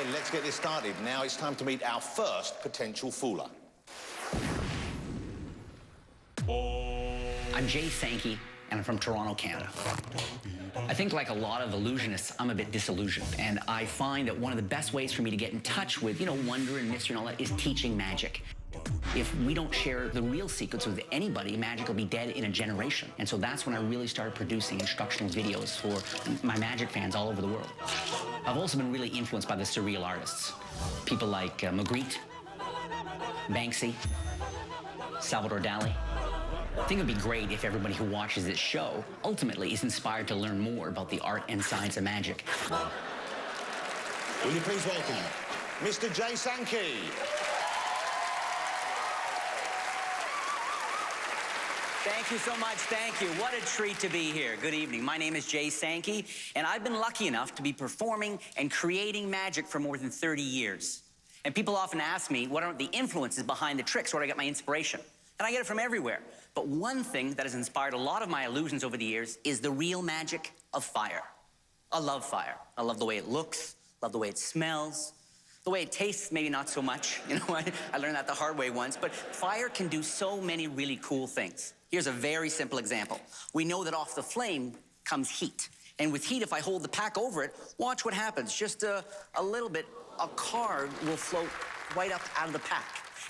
Okay, let's get this started. Now it's time to meet our first potential fooler. I'm Jay Sankey, and I'm from Toronto, Canada. I think like a lot of illusionists, I'm a bit disillusioned. And I find that one of the best ways for me to get in touch with, wonder and mystery and all that is teaching magic. If we don't share the real secrets with anybody, magic will be dead in a generation. And so that's when I really started producing instructional videos for my magic fans all over the world. I've also been really influenced by the surreal artists. People like Magritte, Banksy, Salvador Dali. I think it would be great if everybody who watches this show ultimately is inspired to learn more about the art and science of magic. Will you please welcome Mr. Jay Sankey. Thank you so much, thank you. What a treat to be here. Good evening, my name is Jay Sankey, and I've been lucky enough to be performing and creating magic for more than 30 years. And people often ask me, what are the influences behind the tricks? Where do I get my inspiration? And I get it from everywhere. But one thing that has inspired a lot of my illusions over the years is the real magic of fire. I love fire. I love the way it looks, love the way it smells, the way it tastes, maybe not so much. I learned that the hard way once. But fire can do so many really cool things. Here's a very simple example. We know that off the flame comes heat. And with heat, if I hold the pack over it, watch what happens. Just a little bit, a card will float right up out of the pack.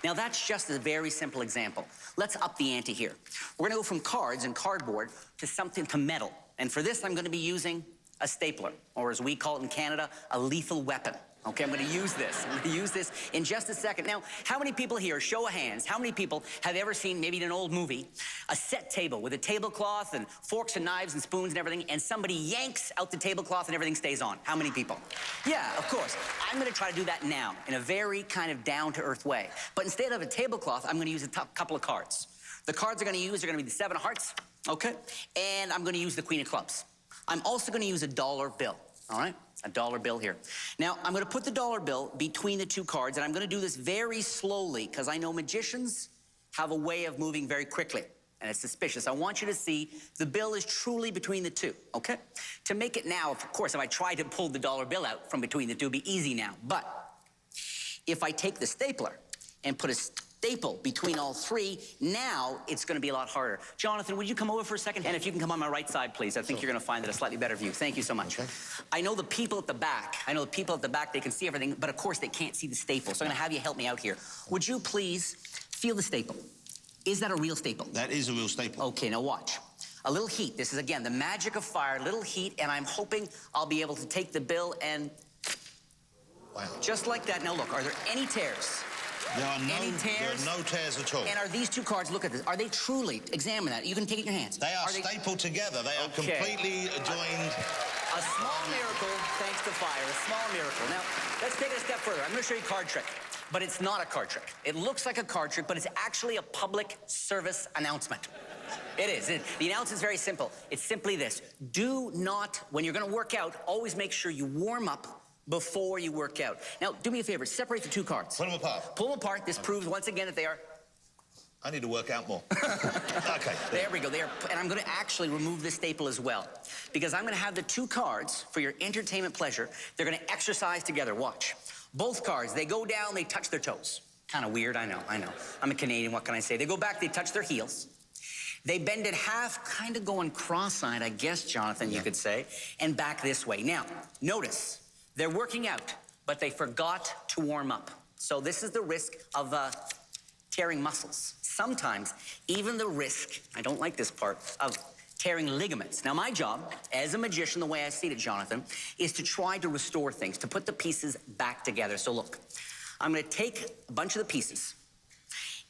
Now, that's just a very simple example. Let's up the ante here. We're gonna go from cards and cardboard to metal. And for this, I'm gonna be using a stapler, or as we call it in Canada, a lethal weapon. Okay, I'm gonna use this. I'm gonna use this in just a second. Now, how many people here, show of hands, how many people have ever seen, maybe in an old movie, a set table with a tablecloth and forks and knives and spoons and everything, and somebody yanks out the tablecloth and everything stays on? How many people? Yeah, of course. I'm gonna try to do that now in a very kind of down-to-earth way. But instead of a tablecloth, I'm gonna use a couple of cards. The cards I'm gonna use are gonna be the 7 of hearts, okay? And I'm gonna use the Queen of clubs. I'm also gonna use a dollar bill, all right? A dollar bill here. Now, I'm gonna put the dollar bill between the 2 cards, and I'm gonna do this very slowly, because I know magicians have a way of moving very quickly, and it's suspicious. I want you to see the bill is truly between the 2, okay? To make it now, of course, if I try to pull the dollar bill out from between the 2, it'd be easy now. But if I take the stapler and put a staple between all 3, now it's gonna be a lot harder. Jonathan, would you come over for a second? And if you can come on my right side, please. I think you're gonna find it a slightly better view. Thank you so much. Okay. I know the people at the back, they can see everything, but of course they can't see the staple. So I'm gonna have you help me out here. Would you please feel the staple? Is that a real staple? That is a real staple. Okay, now watch. A little heat. This is, again, the magic of fire, little heat, and I'm hoping I'll be able to take the bill and... Wow. Just like that. Now look, are there any tears? There are any tears? There are no tears at all. And are these 2 cards, look at this, are they truly, examine that, you can take it in your hands. They are stapled together. They are completely joined. A small miracle, thanks to fire, a small miracle. Now, let's take it a step further. I'm gonna show you a card trick, but it's not a card trick. It looks like a card trick, but it's actually a public service announcement. It is. The announcement's very simple. It's simply this. Do not, when you're gonna work out, always make sure you warm up before you work out. Now, do me a favor, separate the 2 cards. Pull them apart. Pull them apart. This proves once again that they are... I need to work out more. Okay. There we go. And I'm gonna actually remove this staple as well, because I'm gonna have the 2 cards for your entertainment pleasure. They're gonna exercise together. Watch. Both cards, they go down, they touch their toes. Kind of weird, I know. I'm a Canadian, what can I say? They go back, they touch their heels. They bend in half, kind of going cross-eyed, I guess, Jonathan, you could say, and back this way. Now, notice, they're working out, but they forgot to warm up. So this is the risk of tearing muscles. Sometimes, even the risk, I don't like this part, of tearing ligaments. Now, my job, as a magician, the way I see it, Jonathan, is to try to restore things, to put the pieces back together. So look, I'm gonna take a bunch of the pieces,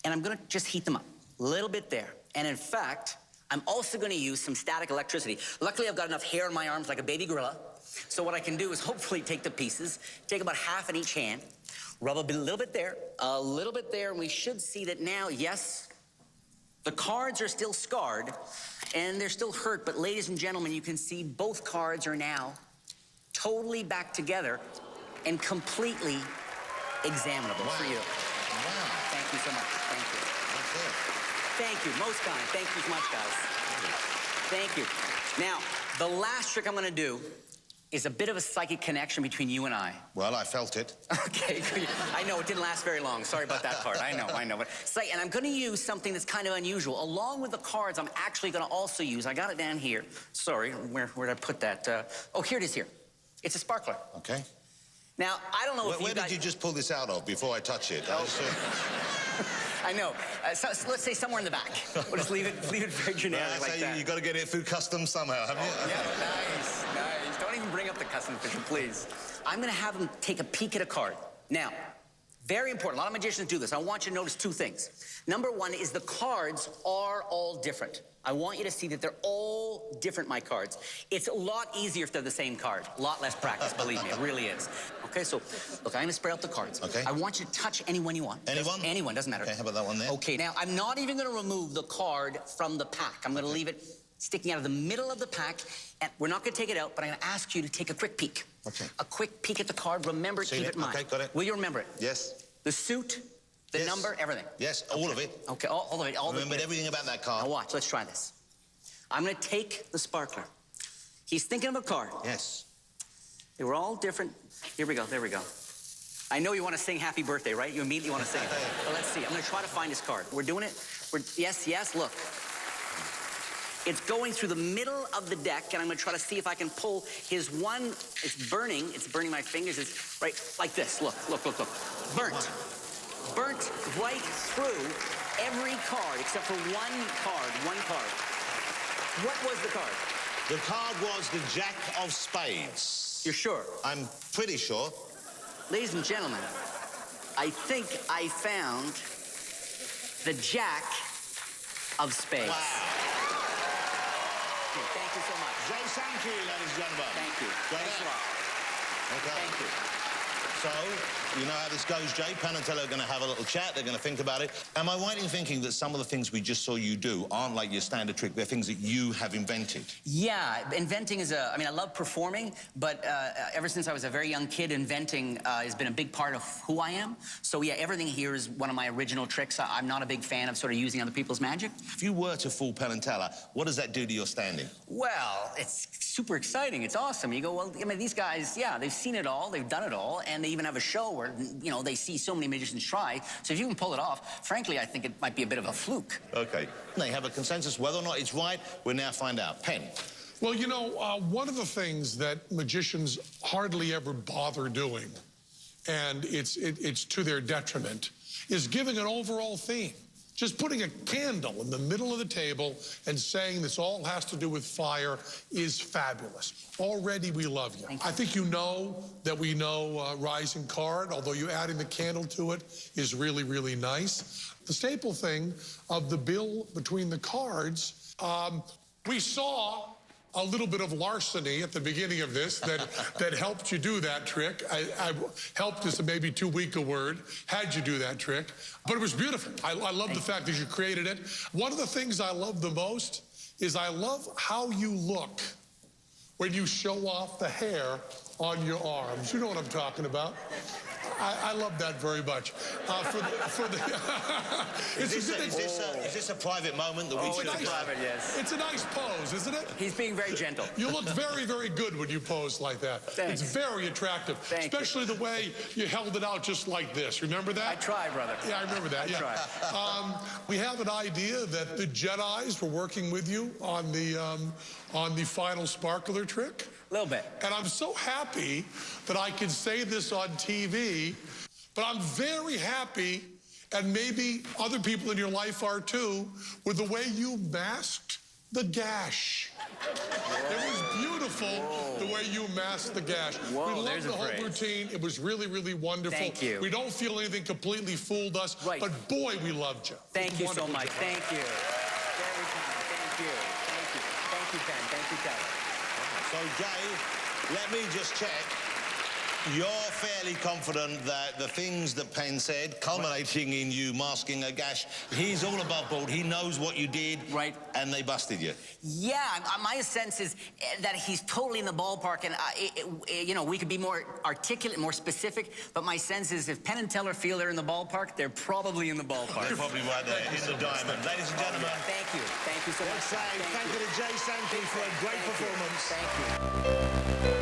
and I'm gonna just heat them up, a little bit there. And in fact, I'm also gonna use some static electricity. Luckily, I've got enough hair on my arms like a baby gorilla. So what I can do is hopefully take the pieces, take about half in each hand, rub a little bit there, and we should see that now, yes, the cards are still scarred, and they're still hurt, but ladies and gentlemen, you can see both cards are now totally back together and completely examinable for you. Wow. Thank you so much. Thank you. That's it. Thank you. Most kind. Thank you so much, guys. Thank you. Now, the last trick I'm going to do is a bit of a psychic connection between you and I. Well, I felt it. Okay, good. I know, it didn't last very long. Sorry about that part. I know. But and I'm going to use something that's kind of unusual. Along with the cards, I'm actually going to also use, I got it down here. Sorry, where did I put that? Oh, here it is here. It's a sparkler. Okay. Now, I don't know if Where did you just pull this out of before I touch it? I know. So let's say somewhere in the back. We'll just leave it very generic like that. You got to get it through customs somehow, haven't you? Yeah, nice. Don't even bring up the customs official, please. I'm going to have him take a peek at a card. Now, very important. A lot of magicians do this. I want you to notice two things. Number one is the cards are all different. I want you to see that they're all different, my cards. It's a lot easier if they're the same card. A lot less practice, believe me, it really is. Okay, so, look, I'm gonna spray out the cards. Okay. I want you to touch anyone you want. Anyone? Anyone, doesn't matter. Okay, how about that one there? Okay, now, I'm not even gonna remove the card from the pack. I'm gonna leave it sticking out of the middle of the pack, and we're not gonna take it out, but I'm gonna ask you to take a quick peek. Okay. A quick peek at the card. Remember, keep it in mind. Okay, got it. Will you remember it? Yes. The suit, the Yes. number, everything. Yes, all of it. Okay, all of it. I remembered everything about that card. Now watch, let's try this. I'm gonna take the sparkler. He's thinking of a card. Yes. They were all different. Here we go, there we go. I know you wanna sing happy birthday, right? You immediately wanna sing it. Well, let's see, I'm gonna try to find his card. We're doing it. Yes, look. It's going through the middle of the deck, and I'm gonna try to see if I can pull his one. It's burning my fingers. It's right like this. Look. Burnt. Burnt right through every card except for one card. What was the card? The card was the Jack of Spades. You're sure? I'm pretty sure. Ladies and gentlemen, I think I found the Jack of Spades. Wow. Thank you so much. Jay Sankey, ladies and gentlemen. Thank you. Got Thanks it? a lot. Okay. Thank you. So, you know how this goes, Jay. Penn and Teller are going to have a little chat. They're going to think about it. Am I right in thinking that some of the things we just saw you do aren't like your standard trick? They're things that you have invented? Yeah, inventing is I mean, I love performing, but ever since I was a very young kid, inventing has been a big part of who I am. So yeah, everything here is one of my original tricks. I'm not a big fan of sort of using other people's magic. If you were to fool Penn and Teller, what does that do to your standing? Well, it's super exciting. It's awesome. You go, well, I mean, these guys, yeah, they've seen it all, they've done it all, and they even have a show where, you know, they see so many magicians try. So if you can pull it off, frankly, I think it might be a bit of a fluke. Okay. They have a consensus. Whether or not it's right, we'll now find out. Penn. Well, you know, one of the things that magicians hardly ever bother doing, and it's to their detriment, is giving an overall theme. Just putting a candle in the middle of the table and saying this all has to do with fire is fabulous. Already we love you. I think you know that we know Rising Card, although you adding the candle to it is really, really nice. The staple thing of the bill between the cards, we saw a little bit of larceny at the beginning of this that helped you do that trick. I helped is a maybe too weak a word, had you do that trick. But it was beautiful. I love the fact that you created it. One of the things I love the most is I love how you look when you show off the hair on your arms. You know what I'm talking about. I love that very much. Is this a private moment that we should have? Private, yes. It's a nice pose, isn't it? He's being very gentle. You look very, very good when you pose like that. Thanks. It's very attractive. Especially the way you held it out just like this. Remember that? I try, brother. Yeah, I remember that. I try. We have an idea that the Jedis were working with you on the final sparkler trick. A little bit. And I'm so happy that I can say this on TV, but I'm very happy, and maybe other people in your life are too, with the way you masked the gash. It was beautiful the way you masked the gash. Whoa, we loved the whole routine. It was really, really wonderful. Thank you. We don't feel anything completely fooled us, but boy, we loved you. Thank you so much. Thank you. Very kind. Thank you. Thank you. Thank you, Penn. Thank you, Ted. So, Jay, let me just check. You're fairly confident that the things that Penn said, culminating in you masking a gash, he's all above board. He knows what you did. Right. And they busted you. Yeah, my sense is that he's totally in the ballpark, and, you know, we could be more articulate, more specific, but my sense is if Penn and Teller feel they're in the ballpark, they're probably in the ballpark. They're probably right there in the diamond. Ladies and gentlemen. Thank you. Thank you so much. Thank you to Jay Sankey for a great performance. Thank you.